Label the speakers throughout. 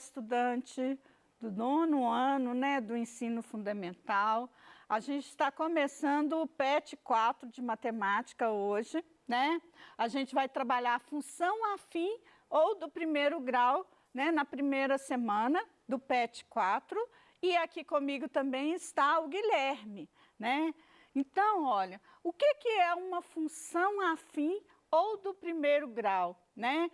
Speaker 1: estudante do 9º ano, né, do ensino fundamental. A gente está começando o PET 4 de matemática hoje, né? A gente vai trabalhar a função afim ou do primeiro grau, né, na primeira semana do PET 4. E aqui comigo também está o Guilherme, né? Então, olha, o que é uma função afim ou do primeiro grau, né?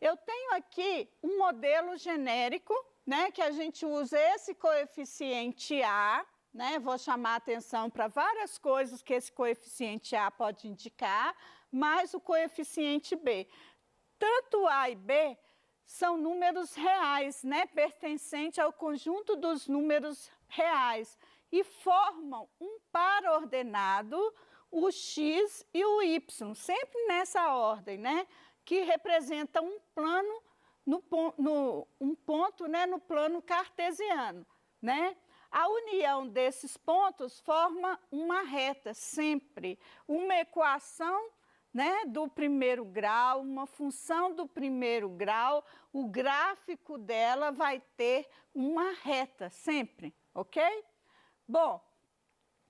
Speaker 1: Eu tenho aqui um modelo genérico, né, que a gente usa esse coeficiente A, né? Vou chamar a atenção para várias coisas que esse coeficiente A pode indicar, mais o coeficiente B. Tanto A e B são números reais, né, pertencentes ao conjunto dos números reais e formam um par ordenado, o x e o y, sempre nessa ordem, né, que representa um plano um ponto, né, no plano cartesiano, né? A união desses pontos forma uma reta, sempre uma equação, né, do primeiro grau, uma função do primeiro grau, o gráfico dela vai ter uma reta, sempre, ok? Bom,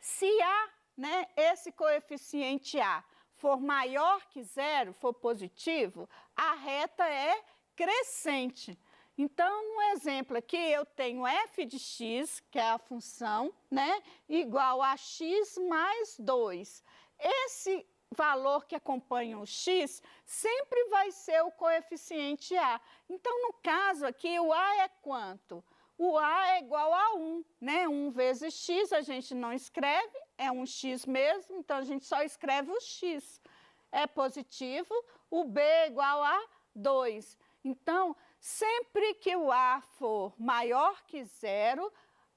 Speaker 1: se A, né, esse coeficiente A for maior que 0, for positivo, a reta é crescente. Então, no exemplo aqui, eu tenho f de x, que é a função, né, igual a x mais 2. Esse valor que acompanha o x sempre vai ser o coeficiente A. Então, no caso aqui, o A é quanto? O A é igual a 1, né? 1 vezes x a gente não escreve, é um x mesmo, então a gente só escreve o x. É positivo, o B é igual a 2. Então, sempre que o A for maior que 0,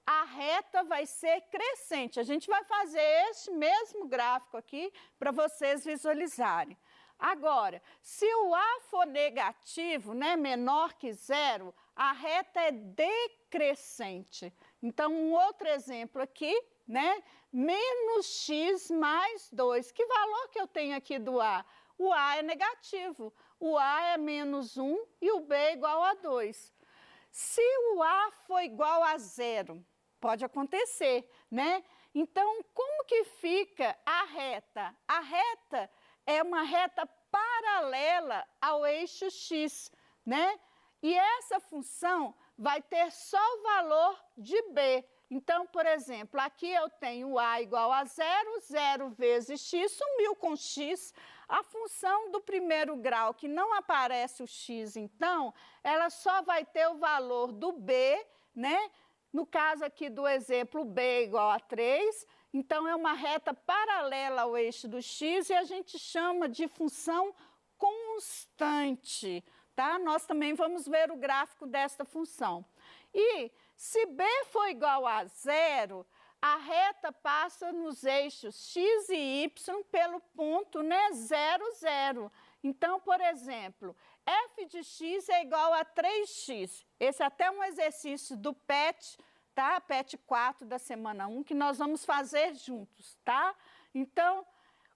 Speaker 1: a reta vai ser crescente. A gente vai fazer este mesmo gráfico aqui para vocês visualizarem. Agora, se o A for negativo, né, menor que 0, a reta é decrescente. Então, um outro exemplo aqui, né, menos x mais 2. Que valor que eu tenho aqui do A? O A é negativo, o A é menos 1 e o B é igual a 2. Se o A for igual a 0, pode acontecer, né? Então, como que fica a reta? A reta é uma reta paralela ao eixo x, né? E essa função vai ter só o valor de b. Então, por exemplo, aqui eu tenho a igual a 0, 0 vezes x, sumiu com x. A função do primeiro grau, que não aparece o x, então, ela só vai ter o valor do b, né? No caso aqui do exemplo, b é igual a 3, então é uma reta paralela ao eixo do x e a gente chama de função constante, tá? Nós também vamos ver o gráfico desta função. E se b for igual a 0, a reta passa nos eixos x e y pelo ponto, né, 0, 0. Então, por exemplo, f de x é igual a 3x. Esse é até um exercício do PET, tá? PET 4 da semana 1, que nós vamos fazer juntos, tá? Então,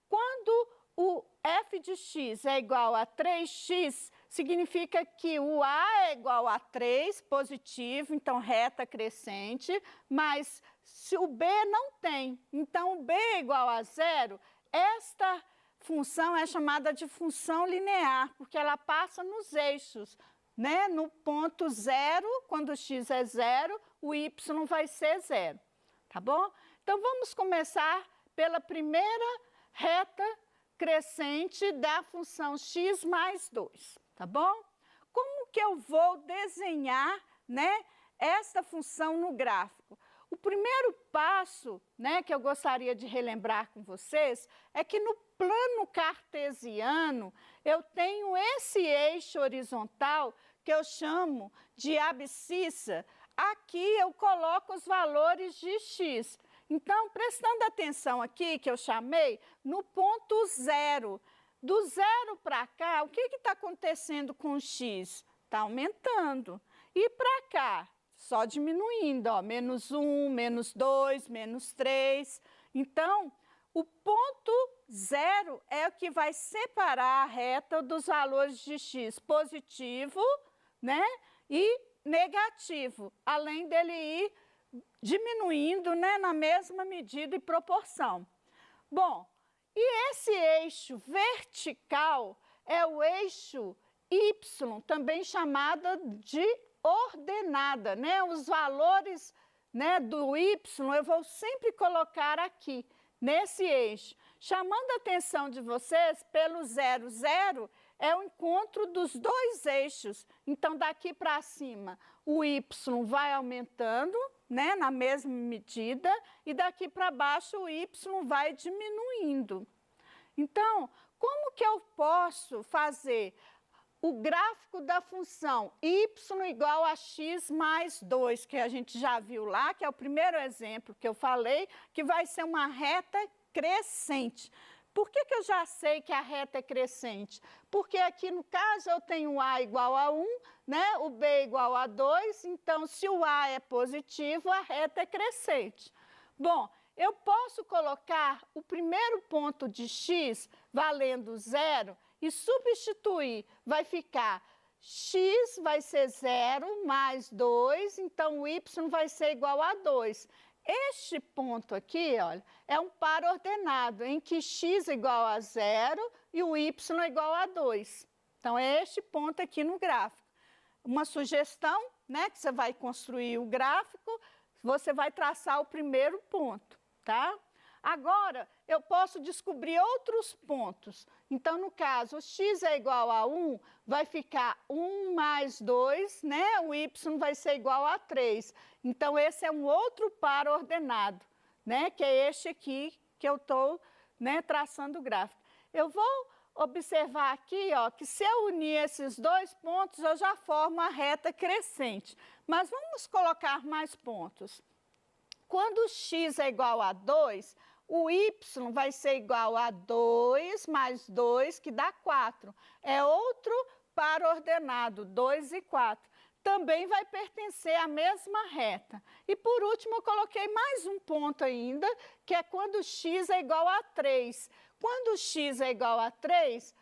Speaker 1: quando o f de x é igual a 3x, significa que o A é igual a 3, positivo, então reta crescente, mas se o B não tem, então o B é igual a 0, esta função é chamada de função linear, porque ela passa nos eixos, né? No ponto 0, quando x é 0, o y vai ser 0, tá bom? Então, vamos começar pela primeira reta crescente da função x mais 2, tá bom? Como que eu vou desenhar, né, esta função no gráfico? O primeiro passo, né, que eu gostaria de relembrar com vocês é que no plano cartesiano eu tenho esse eixo horizontal que eu chamo de abscissa. Aqui eu coloco os valores de x. Então, prestando atenção aqui, que eu chamei, no ponto 0. Do 0 para cá, o que está acontecendo com o x? Está aumentando. E para cá? Só diminuindo, ó, menos 1, menos 2, menos 3. Então, o ponto 0 é o que vai separar a reta dos valores de x positivo, né, e negativo, além dele ir diminuindo, né, na mesma medida e proporção. Bom, e esse eixo vertical é o eixo Y, também chamada de ordenada, né? Os valores, né, do Y eu vou sempre colocar aqui, nesse eixo. Chamando a atenção de vocês, pelo 0, 0 é o encontro dos dois eixos. Então, daqui para cima, o Y vai aumentando, né, na mesma medida, e daqui para baixo o Y vai diminuindo. Então, como que eu posso fazer o gráfico da função y igual a x mais 2, que a gente já viu lá, que é o primeiro exemplo que eu falei, que vai ser uma reta crescente. Por que eu já sei que a reta é crescente? Porque aqui, no caso, eu tenho a igual a 1, né? O b igual a 2, então, se o a é positivo, a reta é crescente. Bom, eu posso colocar o primeiro ponto de x valendo 0 e substituir. Vai ficar x vai ser 0 mais 2, então o y vai ser igual a 2. Este ponto aqui, olha, é um par ordenado, em que x é igual a 0 e o y é igual a 2. Então, é este ponto aqui no gráfico. Uma sugestão, né, que você vai construir o gráfico, você vai traçar o primeiro ponto, tá? Agora, eu posso descobrir outros pontos. Então, no caso, x é igual a 1, vai ficar 1 mais 2, né? O y vai ser igual a 3. Então, esse é um outro par ordenado, né? Que é este aqui que eu estou, né, traçando o gráfico. Eu vou observar aqui, ó, que se eu unir esses dois pontos, eu já formo a reta crescente. Mas vamos colocar mais pontos. Quando x é igual a 2, o y vai ser igual a 2 mais 2, que dá 4. É outro par ordenado, 2 e 4. Também vai pertencer à mesma reta. E, por último, eu coloquei mais um ponto ainda, que é quando x é igual a 3. Quando x é igual a 3,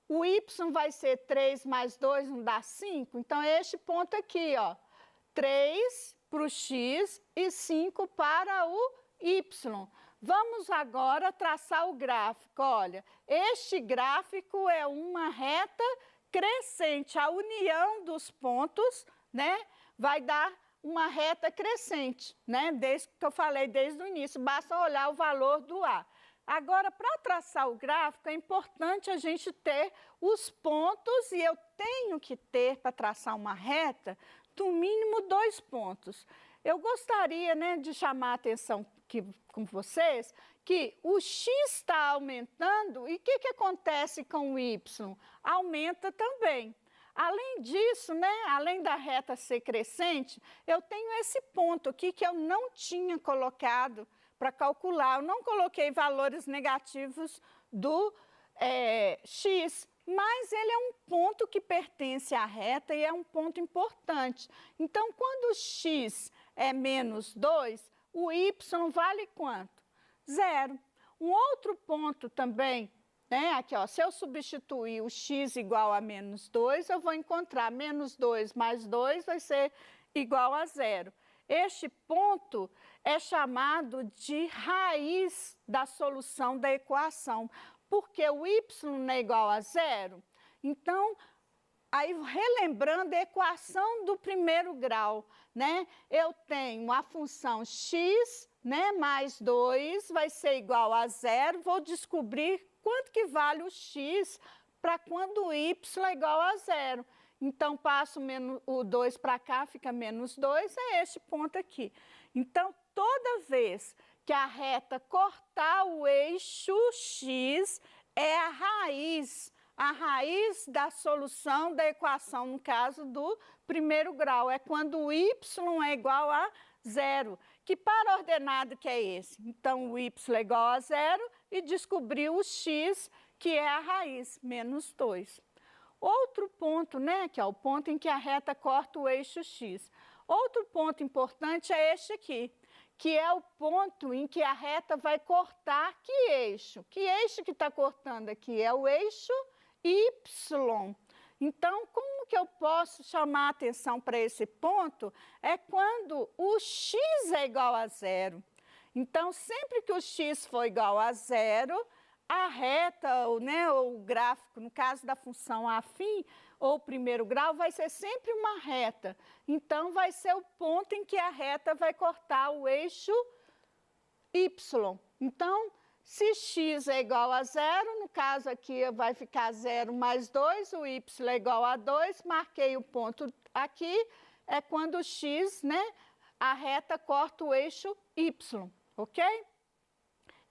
Speaker 1: o y vai ser 3 mais 2, não dá 5. Então, é este ponto aqui, ó. 3 para o x e 5 para o y. Vamos agora traçar o gráfico. Olha, este gráfico é uma reta crescente. A união dos pontos, né, vai dar uma reta crescente, né? Desde que eu falei desde o início, basta olhar o valor do A. Agora, para traçar o gráfico, é importante a gente ter os pontos, e eu tenho que ter, para traçar uma reta, no mínimo 2 pontos. Eu gostaria, né, de chamar a atenção com vocês que o x está aumentando e o que acontece com o y? Aumenta também. Além disso, né, além da reta ser crescente, eu tenho esse ponto aqui que eu não tinha colocado para calcular. Eu não coloquei valores negativos do x, mas ele é um ponto que pertence à reta e é um ponto importante. Então, quando o x é menos 2, o y vale quanto? 0. Um outro ponto também, né, aqui, ó, se eu substituir o x igual a menos 2, eu vou encontrar menos 2 mais 2 vai ser igual a 0. Este ponto é chamado de raiz da solução da equação, porque o y não é igual a 0. Então, aí, relembrando a equação do primeiro grau, né? Eu tenho a função x, né, mais 2 vai ser igual a 0. Vou descobrir quanto que vale o x para quando o y é igual a 0. Então, passo o 2 para cá, fica menos 2, é este ponto aqui. Então, toda vez que a reta cortar o eixo x, é a raiz da solução da equação, no caso do primeiro grau, é quando o y é igual a 0. Que par ordenado que é esse? Então, o y é igual a 0 e descobriu o x, que é a raiz, menos 2. Outro ponto, né, que é o ponto em que a reta corta o eixo x. Outro ponto importante é este aqui, que é o ponto em que a reta vai cortar que eixo? Que eixo que está cortando aqui? É o eixo y. Então, como que eu posso chamar a atenção para esse ponto? É quando o x é igual a zero. Então, sempre que o x for igual a zero, a reta, ou o gráfico, no caso da função afim, ou primeiro grau, vai ser sempre uma reta. Então, vai ser o ponto em que a reta vai cortar o eixo y. Então, se x é igual a zero, no caso aqui vai ficar 0 mais 2, o y é igual a 2, marquei o ponto aqui, é quando o x, a reta corta o eixo y, ok?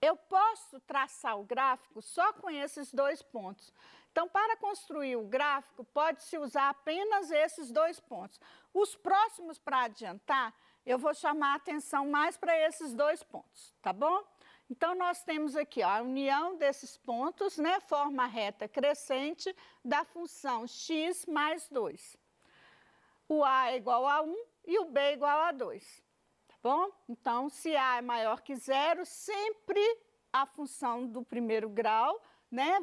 Speaker 1: Eu posso traçar o gráfico só com esses dois pontos. Então, para construir o gráfico, pode-se usar apenas esses dois pontos. Os próximos para adiantar, eu vou chamar a atenção mais para esses dois pontos, tá bom? Então, nós temos aqui a união desses pontos, forma a reta crescente da função x mais 2. O a é igual a 1 e o b é igual a 2. Bom, então, se a é maior que zero, sempre a função do primeiro grau,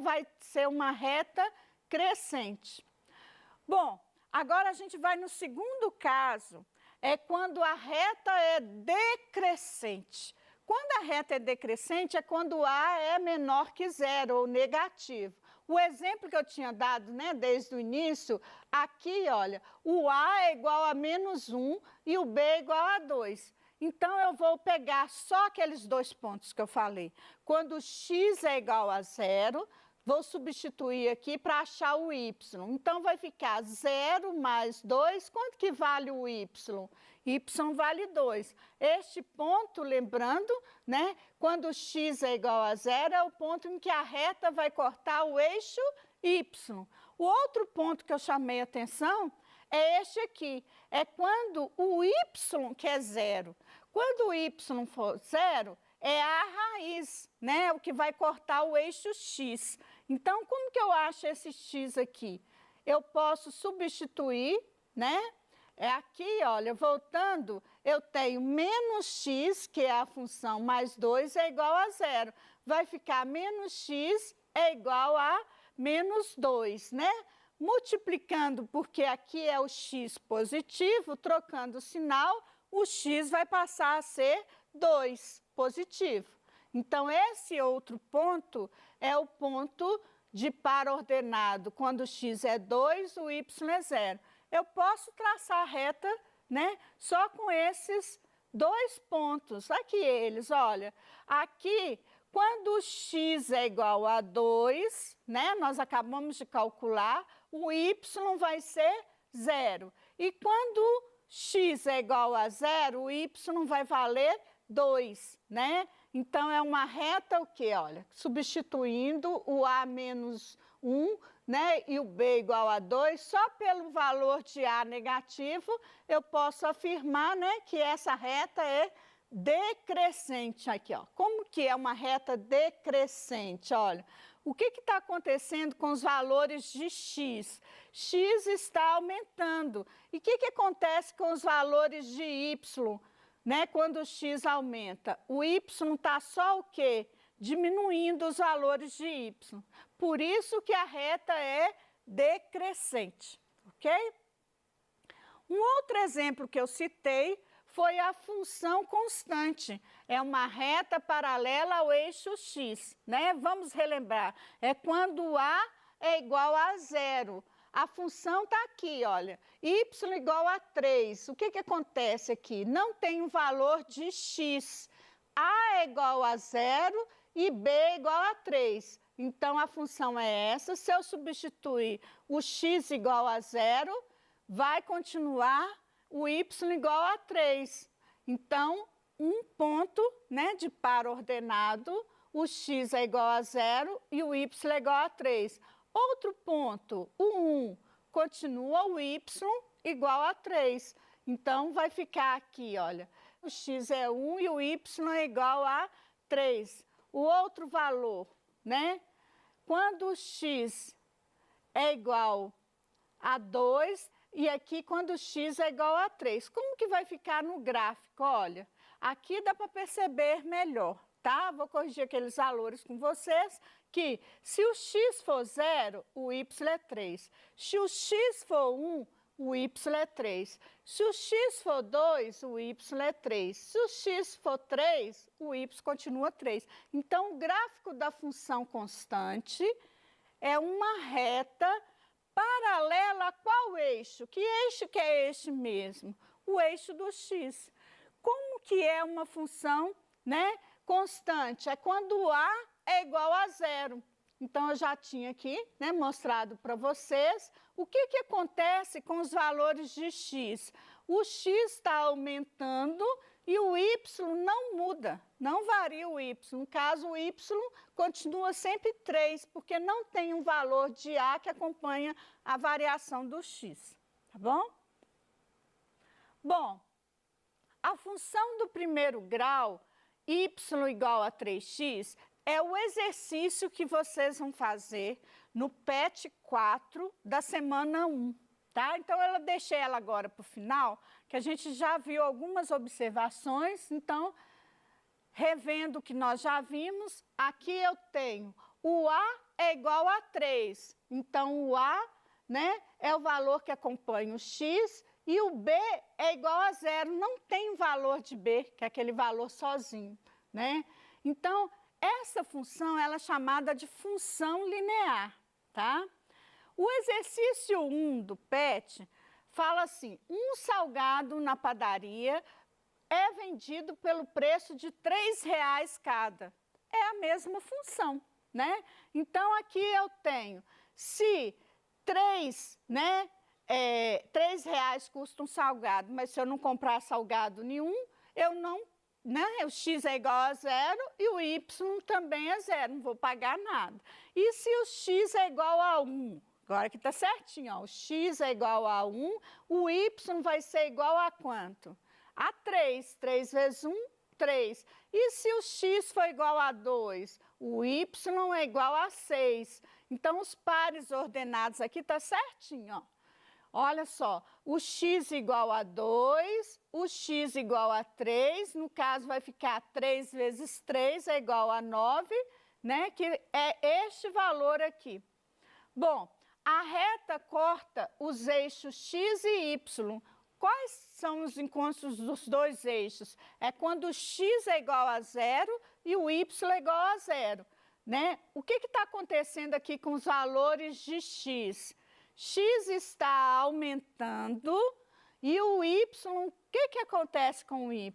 Speaker 1: vai ser uma reta crescente. Bom, agora a gente vai no segundo caso, é quando a reta é decrescente. Quando a reta é decrescente, é quando a é menor que zero, ou negativo. O exemplo que eu tinha dado, desde o início, aqui, olha, o a é igual a menos 1 e o b é igual a 2. Então, eu vou pegar só aqueles dois pontos que eu falei. Quando x é igual a zero, vou substituir aqui para achar o y. Então, vai ficar 0 mais 2, quanto que vale o y? Y vale 2. Este ponto, lembrando, quando x é igual a zero, é o ponto em que a reta vai cortar o eixo y. O outro ponto que eu chamei a atenção é este aqui, é quando o y, que é zero. Quando o y for zero, é a raiz, o que vai cortar o eixo x. Então, como que eu acho esse x aqui? Eu posso substituir, É aqui, olha, voltando, eu tenho menos x, que é a função mais 2, é igual a zero. Vai ficar menos x é igual a menos 2, Multiplicando, porque aqui é o x positivo, trocando o sinal, o x vai passar a ser 2 positivo. Então, esse outro ponto é o ponto de par ordenado. Quando x é 2, o y é 0. Eu posso traçar a reta, só com esses dois pontos. Aqui eles, olha. Aqui, quando x é igual a 2, nós acabamos de calcular, o y vai ser 0. E quando x é igual a 0, o y vai valer 2, Então, é uma reta o quê? Olha, substituindo o a menos 1, e o b igual a 2, só pelo valor de a negativo, eu posso afirmar, que essa reta é decrescente aqui, ó. Como que é uma reta decrescente? Olha, o que está acontecendo com os valores de x? X está aumentando. E o que acontece com os valores de y, quando o x aumenta? O y está só o quê? Diminuindo os valores de y. Por isso que a reta é decrescente, ok? Um outro exemplo que eu citei foi a função constante. É uma reta paralela ao eixo x, Vamos relembrar. É quando a é igual a 0. A função está aqui, olha, y igual a 3. O que acontece aqui? Não tem um valor de x. A é igual a 0 e b é igual a 3. Então, a função é essa. Se eu substituir o x igual a 0, vai continuar o y igual a 3. Então, um ponto de par ordenado, o x é igual a 0 e o y é igual a 3. Outro ponto, o 1, continua o y igual a 3. Então, vai ficar aqui, olha, o x é 1 e o y é igual a 3. O outro valor, quando o x é igual a 2, e aqui quando o x é igual a 3. Como que vai ficar no gráfico? Olha, aqui dá para perceber melhor, tá? Vou corrigir aqueles valores com vocês, que se o x for 0, o y é 3. Se o x for 1, o y é 3. Se o x for 2, o y é 3. Se o x for 3, o y continua 3. Então, o gráfico da função constante é uma reta paralela a qual eixo? Que eixo que é este mesmo? O eixo do x. Como que é uma função, né, constante? É quando a é igual a 0. Então, eu já tinha aqui, né, mostrado para vocês o que acontece com os valores de x. O x está aumentando e o y não muda, não varia o y. No caso, o y continua sempre 3, porque não tem um valor de a que acompanha a variação do x, tá bom? Bom, a função do primeiro grau, y igual a 3x, é o exercício que vocês vão fazer no PET 4 da semana 1, tá? Então, eu deixei ela agora para o final, que a gente já viu algumas observações. Então, revendo o que nós já vimos, aqui eu tenho o A é igual a 3. Então, o A, né, é o valor que acompanha o X, e o B é igual a 0. Não tem valor de B, que é aquele valor sozinho, né? Então, essa função ela é chamada de função linear, tá? O exercício 1 do PET fala assim: um salgado na padaria é vendido pelo preço de R$3 cada. É a mesma função, né? Então, aqui eu tenho, se 3, né, R$3 custa um salgado, mas se eu não comprar salgado nenhum, eu não, né, o x é igual a 0 e o y também é 0, não vou pagar nada. E se o x é igual a 1? Agora que está certinho, ó, o x é igual a 1, o y vai ser igual a quanto? A 3. 3 vezes 1, 3. E se o x for igual a 2? O y é igual a 6. Então, os pares ordenados aqui está certinho, ó. Olha só, o x igual a 2, o x igual a 3, no caso vai ficar 3 vezes 3 é igual a 9, né? Que é este valor aqui. Bom, a reta corta os eixos x e y. Quais são os encontros dos dois eixos? É quando o x é igual a 0 e o y é igual a 0, né? O que está acontecendo aqui com os valores de x? X está aumentando e o y, o que acontece com o y?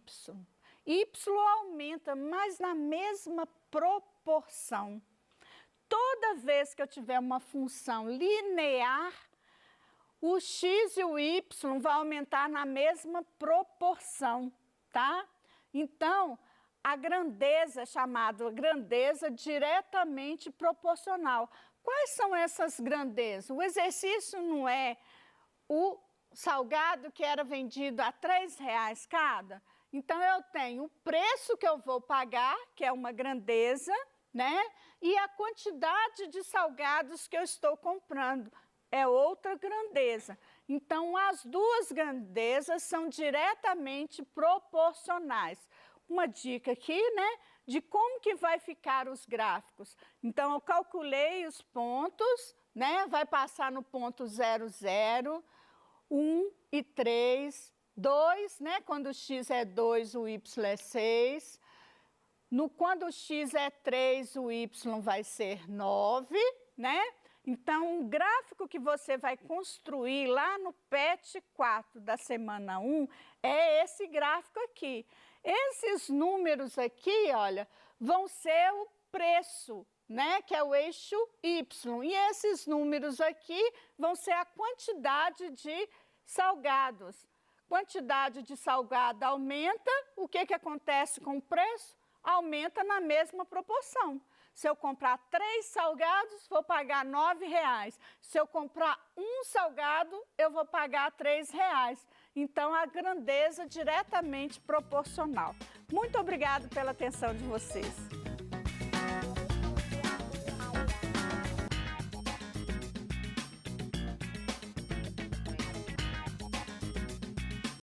Speaker 1: Y aumenta, mas na mesma proporção. Toda vez que eu tiver uma função linear, o x e o y vão aumentar na mesma proporção, tá? Então, a grandeza é chamada grandeza diretamente proporcional. Quais são essas grandezas? O exercício não é o salgado que era vendido a R$3 cada? Então, eu tenho o preço que eu vou pagar, que é uma grandeza, né? E a quantidade de salgados que eu estou comprando é outra grandeza. Então, as duas grandezas são diretamente proporcionais. Uma dica aqui, né, de como que vai ficar os gráficos. Então, eu calculei os pontos, né, vai passar no ponto 0, 0, 1 e 3, 2, né, quando o x é 2, o y é 6. Quando o x é 3, o y vai ser 9, né? Então, o gráfico que você vai construir lá no PET 4 da semana 1 é esse gráfico aqui. Esses números aqui, olha, vão ser o preço, né, que é o eixo Y. E esses números aqui vão ser a quantidade de salgados. Quantidade de salgado aumenta, o que acontece com o preço? Aumenta na mesma proporção. Se eu comprar 3 salgados, vou pagar R$9. Se eu comprar um salgado, eu vou pagar R$3. Então, a grandeza diretamente proporcional. Muito obrigada pela atenção de vocês.